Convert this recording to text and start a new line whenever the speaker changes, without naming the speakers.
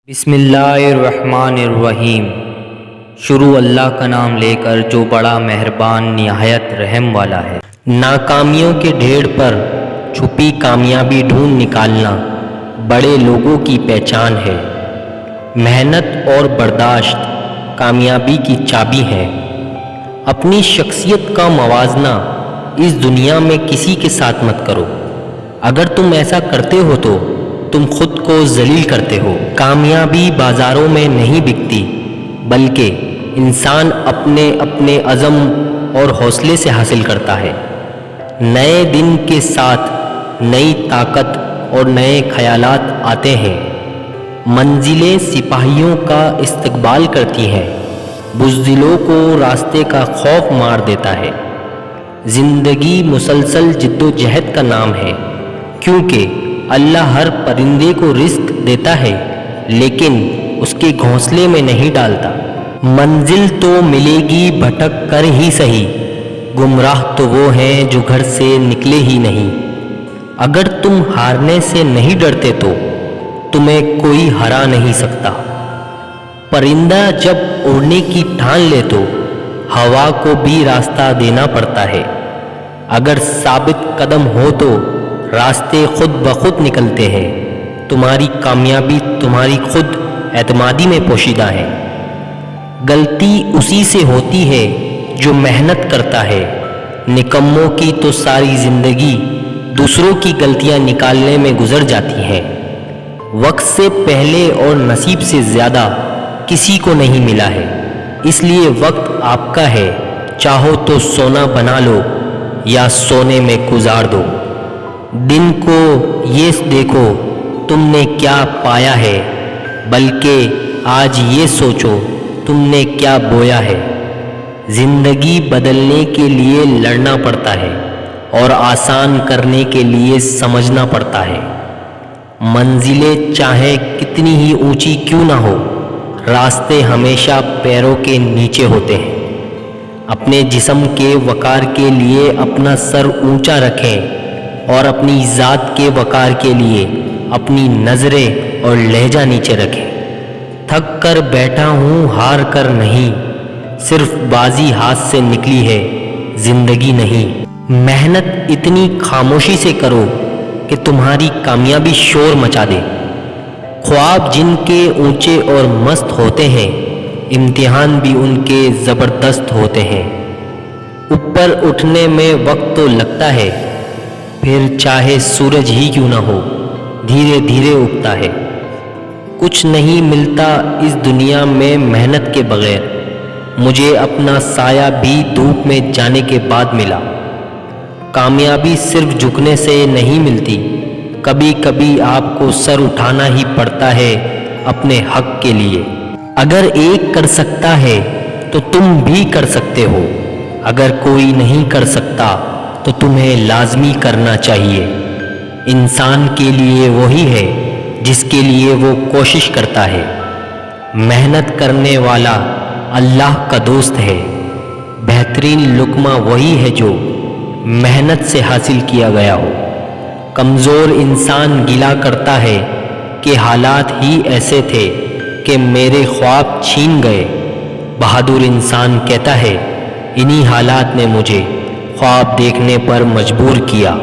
بسم اللہ الرحمن الرحیم۔ شروع اللہ کا نام لے کر جو بڑا مہربان نہایت رحم والا ہے۔ ناکامیوں کے ڈھیر پر چھپی کامیابی ڈھونڈ نکالنا بڑے لوگوں کی پہچان ہے۔ محنت اور برداشت کامیابی کی چابی ہے۔ اپنی شخصیت کا موازنہ اس دنیا میں کسی کے ساتھ مت کرو۔ اگر تم ایسا کرتے ہو تو تم خود کو ذلیل کرتے ہو۔ کامیابی بازاروں میں نہیں بکتی، بلکہ انسان اپنے عزم اور حوصلے سے حاصل کرتا ہے۔ نئے دن کے ساتھ نئی طاقت اور نئے خیالات آتے ہیں۔ منزلیں سپاہیوں کا استقبال کرتی ہیں، بزدلوں کو راستے کا خوف مار دیتا ہے۔ زندگی مسلسل جد و جہد کا نام ہے، کیونکہ اللہ ہر پرندے کو رزق دیتا ہے لیکن اس کے گھونسلے میں نہیں ڈالتا۔ منزل تو ملے گی بھٹک کر ہی سہی، گمراہ تو وہ ہیں جو گھر سے نکلے ہی نہیں۔ اگر تم ہارنے سے نہیں ڈرتے تو تمہیں کوئی ہرا نہیں سکتا۔ پرندہ جب اڑنے کی ٹھان لے تو ہوا کو بھی راستہ دینا پڑتا ہے۔ اگر ثابت قدم ہو تو راستے خود بخود نکلتے ہیں۔ تمہاری کامیابی تمہاری خود اعتمادی میں پوشیدہ ہے۔ غلطی اسی سے ہوتی ہے جو محنت کرتا ہے۔ نکموں کی تو ساری زندگی دوسروں کی غلطیاں نکالنے میں گزر جاتی ہے۔ وقت سے پہلے اور نصیب سے زیادہ کسی کو نہیں ملا ہے، اس لیے وقت آپ کا ہے، چاہو تو سونا بنا لو یا سونے میں گزار دو۔ دن کو یہ دیکھو تم نے کیا پایا ہے، بلکہ آج یہ سوچو تم نے کیا بویا ہے۔ زندگی بدلنے کے لیے لڑنا پڑتا ہے اور آسان کرنے کے لیے سمجھنا پڑتا ہے۔ منزلیں چاہے کتنی ہی اونچی کیوں نہ ہو، راستے ہمیشہ پیروں کے نیچے ہوتے ہیں۔ اپنے جسم کے وقار کے لیے اپنا سر اونچا رکھیں اور اپنی ذات کے وقار کے لیے اپنی نظریں اور لہجہ نیچے رکھیں۔ تھک کر بیٹھا ہوں ہار کر نہیں، صرف بازی ہاتھ سے نکلی ہے، زندگی نہیں۔ محنت اتنی خاموشی سے کرو کہ تمہاری کامیابی شور مچا دے۔ خواب جن کے اونچے اور مست ہوتے ہیں، امتحان بھی ان کے زبردست ہوتے ہیں۔ اوپر اٹھنے میں وقت تو لگتا ہے، پھر چاہے سورج ہی کیوں نہ ہو، دھیرے دھیرے اگتا ہے۔ کچھ نہیں ملتا اس دنیا میں محنت کے بغیر، مجھے اپنا سایہ بھی دھوپ میں جانے کے بعد ملا۔ کامیابی صرف جھکنے سے نہیں ملتی، کبھی کبھی آپ کو سر اٹھانا ہی پڑتا ہے اپنے حق کے لیے۔ اگر ایک کر سکتا ہے تو تم بھی کر سکتے ہو، اگر کوئی نہیں کر سکتا تو تمہیں لازمی کرنا چاہیے۔ انسان کے لیے وہی ہے جس کے لیے وہ کوشش کرتا ہے۔ محنت کرنے والا اللہ کا دوست ہے۔ بہترین لقمہ وہی ہے جو محنت سے حاصل کیا گیا ہو۔ کمزور انسان گلہ کرتا ہے کہ حالات ہی ایسے تھے کہ میرے خواب چھین گئے۔ بہادر انسان کہتا ہے انہی حالات نے مجھے خواب دیکھنے پر مجبور کیا۔